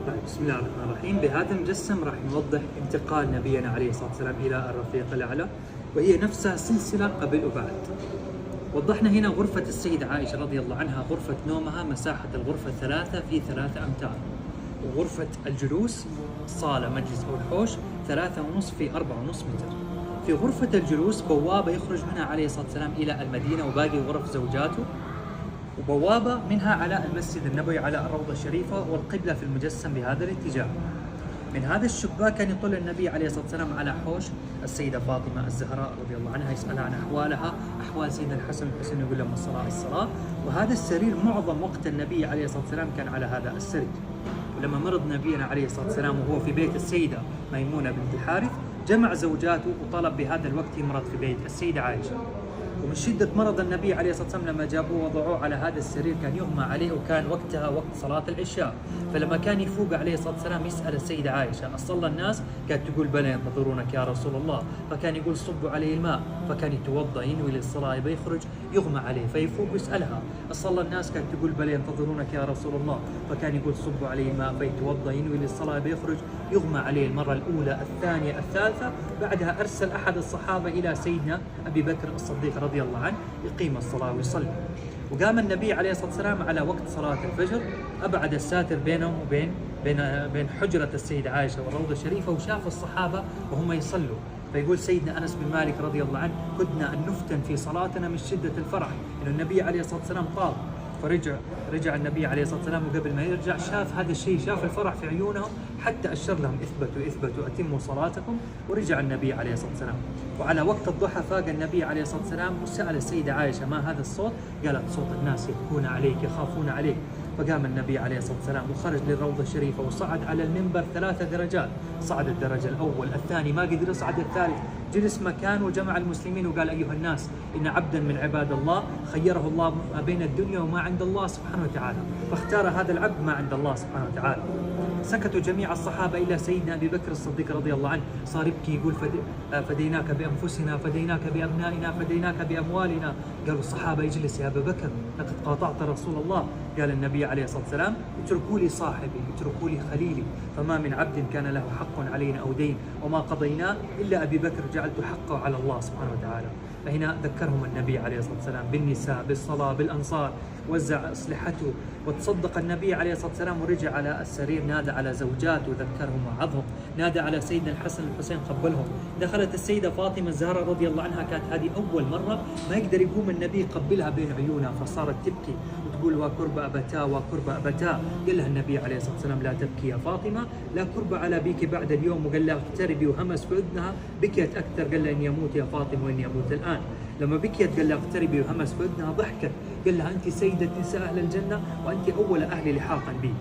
طيب، بسم الله الرحمن الرحيم. بهذا المجسم راح نوضح انتقال نبينا عليه الصلاة والسلام إلى الرفيق الأعلى، وهي نفسها سلسلة قبل وبعد. وضحنا هنا غرفة السيدة عائشة رضي الله عنها، غرفة نومها مساحة الغرفة 3 في 3 أمتار، وغرفة الجلوس صالة مجلس أو الحوش 3.5 في 4.5 متر. في غرفة الجلوس بوابة يخرج منها عليه الصلاة والسلام إلى المدينة وباقي غرف زوجاته، وبوابة منها على المسجد النبوي على الروضة الشريفة، والقبلة في المجسم بهذا الاتجاه. من هذا الشباك كان يطل النبي عليه الصلاة والسلام على حوش السيدة فاطمة الزهراء رضي الله عنها، يسألها عن أحوالها، أحوال سيدنا الحسن والحسين، يقول لهم الصلاة الصلاة. وهذا السرير معظم وقت النبي عليه الصلاة والسلام كان على هذا السرير. ولما مرض نبينا عليه الصلاة والسلام وهو في بيت السيدة ميمونة بنت الحارث، جمع زوجاته وطلب بهذا الوقت يمرض في بيت السيدة عائشة. ومن شدة مرض النبي عليه الصلاة والسلام لما جابوه وضعوه على هذا السرير كان يغمى عليه، وكان وقتها وقت صلاة العشاء. فلما كان يفوق عليه الصلاة والسلام يسأل السيدة عائشة أصلى الناس؟ كانت تقول بلى ينتظرونك يا رسول الله. فكان يقول صبوا عليه الماء، فكان يتوضأ ينوي للصلاة، يبي يخرج يغمى عليه فيفوق يسألها أصلى الناس؟ كانت تقول بلى ينتظرونك يا رسول الله. فكان يقول صبوا عليه الماء فيتوضأ ينوي للصلاة، يبي يخرج يغمى عليه المرة الأولى الثانية الثالثة. بعدها أرسل أحد الصحابة إلى سيدنا أبي بكر الصديق رضي الله عنه يقيم الصلاة ويصلي. وقام النبي عليه الصلاة والسلام على وقت صلاة الفجر، أبعد الساتر بينهم وبين بين حجرة السيدة عائشة والروضة الشريفة، وشاف الصحابة وهم يصلوا. فيقول سيدنا أنس بن مالك رضي الله عنه كدنا أن نفتن في صلاتنا من شدة الفرح إنه النبي عليه الصلاة والسلام طاب. فرجع النبي عليه الصلاة والسلام، وقبل ما يرجع شاف هذا الشيء، شاف الفرح في عيونهم، حتى أشر لهم اثبتوا أتموا صلاتكم. ورجع النبي عليه الصلاة والسلام. وعلى وقت الضحى فاق النبي عليه الصلاة والسلام وسأل السيدة عائشة ما هذا الصوت؟ قالت صوت الناس يبكون عليك يخافون عليك. فقام النبي عليه الصلاة والسلام وخرج للروضة الشريفة وصعد على المنبر 3 درجات. صعد الدرجة الأول، الثاني ما قدر يصعد الثالث، جلس مكان وجمع المسلمين وقال أيها الناس إن عبدا من عباد الله خيره الله ما بين الدنيا وما عند الله سبحانه وتعالى، فاختار هذا العبد ما عند الله سبحانه وتعالى. سكتوا جميع الصحابة إلا سيدنا أبي بكر الصديق رضي الله عنه، صار يبكي يقول فديناك بأنفسنا، فديناك بأبنائنا، فديناك بأموالنا. قالوا الصحابة اجلس يا أبا بكر لقد قاطعت رسول الله. قال النبي عليه الصلاة والسلام اتركوا لي صاحبي، اتركوا لي خليلي، فما من عبد كان له حق علينا أو دين وما قضيناه إلا أبي بكر جعلت حقه على الله سبحانه وتعالى. فهنا ذكرهم النبي عليه الصلاة والسلام بالنساء، بالصلاة، بالأنصار، وزع أسلحته، وتصدق النبي عليه الصلاة والسلام ورجع على السرير، نادى على زوجاته وذكرهم وعظهم، نادى على سيدنا الحسن والحسين قبلهم. دخلت السيدة فاطمة الزهراء رضي الله عنها، كانت هذه أول مرة ما يقدر يقوم النبي يقبلها بين عيونها، فصارت تبكي وتقول وكرب أبتاه وكرب أبتاه. قال لها النبي عليه الصلاة والسلام لا تبكي يا فاطمة، لا كرب على بيك بعد اليوم. وقال لها اقتربي وهمس في أذنها، بكيت أكثر، قال لها إني أموت يا فاطمة وإني أموت الآن. لما بكيت قال لها اقتربي وهمس في أذنها، ضحكت، قال لها أنت سيدة نساء أهل الجنة وأنت أول أهل لحاقا بي.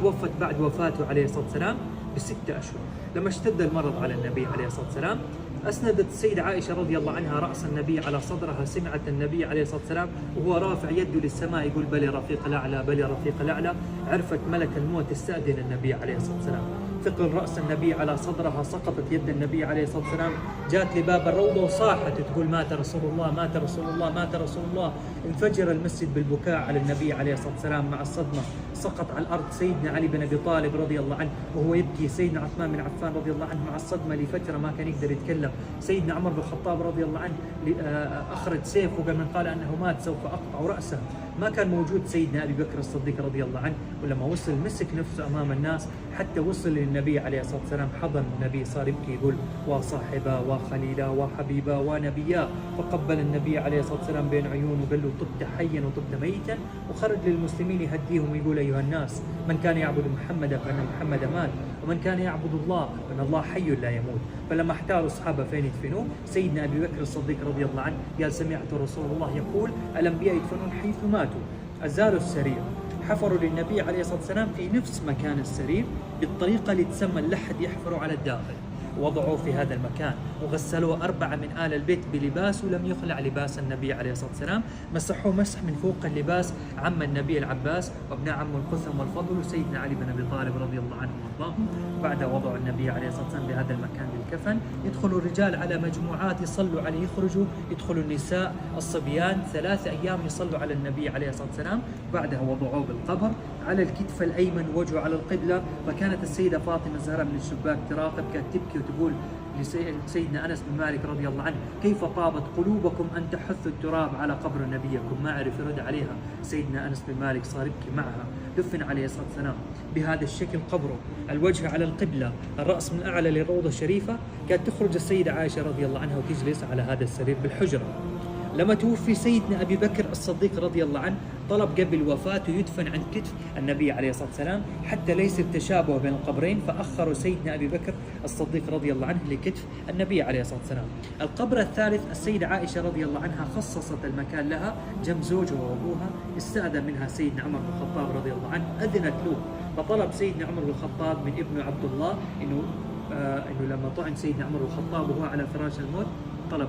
توفت بعد وفاته عليه الصلاة والسلام ب6 أشهر. لما اشتد المرض على النبي عليه الصلاة والسلام، أسندت السيدة عائشة رضي الله عنها رأس النبي على صدرها، سمعت النبي عليه الصلاة والسلام وهو رافع يده للسماء يقول بلي رفيق الأعلى، بلي رفيق الأعلى. عرفت ملك الموت استأذن النبي عليه الصلاة والسلام. ثقل رأس النبي على صدرها، سقطت يد النبي عليه الصلاة والسلام، جات لباب الروضة وصاحت تقول مات رسول الله، مات رسول الله، مات رسول الله. انفجر المسجد بالبكاء على النبي عليه الصلاة والسلام مع الصدمة. سقط على الأرض سيدنا علي بن أبي طالب رضي الله عنه وهو يبكي، سيدنا عثمان بن عفان رضي الله عنه مع الصدمة لفترة ما كان يقدر يتكلم، سيدنا عمر بن الخطاب رضي الله عنه أخرج سيف وقال من قال أنه مات سوف أقطع رأسه. ما كان موجود سيدنا أبي بكر الصديق رضي الله عنه، ولما وصل مسك نفسه أمام الناس حتى وصل للنبي عليه الصلاة والسلام، حضن النبي، صار يبكي يقول وصاحبا وخليلا وحبيبا ونبيا. فقبل النبي عليه الصلاة والسلام بين عيونه وقال له طبت حيا وطبت ميتا. وخرج للمسلمين يهديهم ويقول أيها الناس من كان يعبد محمدا فإن محمد مات، ومن كان يعبد الله فإن الله حي لا يموت. فلما احتاروا الصحابة فين يدفنوه، سيدنا أبي بكر الصديق رضي الله عنه قال سمعت رسول الله يقول الأنبياء يدفنون حيث ماتوا. أزالوا السرير، حفروا للنبي عليه الصلاة والسلام في نفس مكان السرير بالطريقة اللي تسمى اللحد، يحفروا على الداخل، وضعوه في هذا المكان. وغسلوه 4 من آل البيت بلباس ولم يخلع لباس النبي عليه الصلاة والسلام. مسحوه مسح من فوق اللباس عم النبي العباس وابن عم القثم والفضل وسيدنا علي بن أبي طالب رضي الله عنه وارضاهم. بعد وضع النبي عليه الصلاة والسلام بهذا المكان بالكفن، يدخل الرجال على مجموعات يصلوا عليه، يخرجوا يدخل النساء الصبيان 3 أيام يصلوا على النبي عليه الصلاة والسلام. بعدها وضعوه بالقبر على الكتف الأيمن وجهه على القبلة. فكانت السيدة فاطمة الزهراء من الشباك تراقب، كانت تبكي وتقول لسيدنا أنس بن مالك رضي الله عنه: كيف طابت قلوبكم أن تحثوا التراب على قبر نبيكم. ما عرف يرد عليها سيدنا أنس بن مالك، صار يبكي معها. دفن عليه الصلاة والسلام بهذا الشكل، قبره الوجه على القبلة، الرأس من أعلى للروضة الشريفة. كانت تخرج السيدة عائشة رضي الله عنها وتجلس على هذا السرير بالحجرة. لما توفي سيدنا أبي بكر الصديق رضي الله عنه، طلب قبل وفاته يدفن عند كتف النبي عليه الصلاة والسلام حتى ليس التشابه بين القبرين، فأخروا سيدنا أبي بكر الصديق رضي الله عنه لكتف النبي عليه الصلاة والسلام. القبر الثالث السيدة عائشة رضي الله عنها خصصت المكان لها جنب زوجها وأبوها. استأذن منها سيدنا عمر بن الخطاب رضي الله عنه، أذنت له، فطلب سيدنا عمر بن الخطاب من ابنه عبد الله إنه لما طعن سيدنا عمر بن الخطاب وهو على فراش الموت، طلب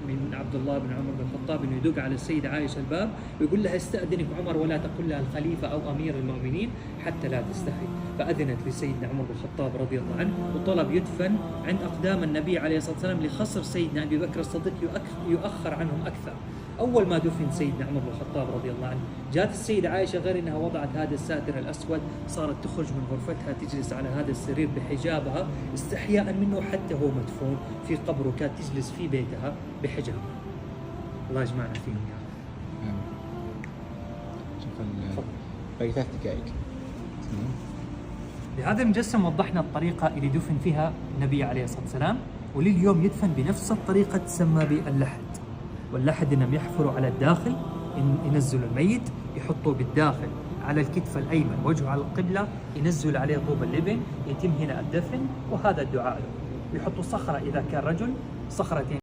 من عبد الله بن عمر بن الخطاب انه يدق على السيده عائشه الباب ويقول لها: استاذنك عمر ولا تقل لها الخليفه او امير المؤمنين حتى لا تستحي. فاذنت لسيدنا عمر بن الخطاب رضي الله عنه، وطلب يدفن عند اقدام النبي عليه الصلاه والسلام لخصر سيدنا ابي بكر الصديق يؤخر عنهم اكثر. اول ما دفن سيدنا عمر بن الخطاب رضي الله عنه، جاءت السيده عائشه غير انها وضعت هذا الساتر الاسود، صارت تخرج من غرفتها تجلس على هذا السرير بحجابها استحياء منه حتى هو مدفون في قبره، كانت تجلس في بيتها بحجاب. الله يجمعنا فيهم يا رب. شوف باقي 3 دقائق. بهذا المجسم وضحنا الطريقة اللي دفن فيها النبي عليه الصلاة والسلام، ولليوم يدفن بنفس الطريقة تسمى باللحد. واللحد انهم يحفروا على الداخل، ينزلوا الميت يحطوه بالداخل على الكتف الأيمن وجهه على القبلة، ينزل عليه طوب اللبن، يتم هنا الدفن وهذا الدعاء له. يحطوا صخرة إذا كان رجل، صخرتين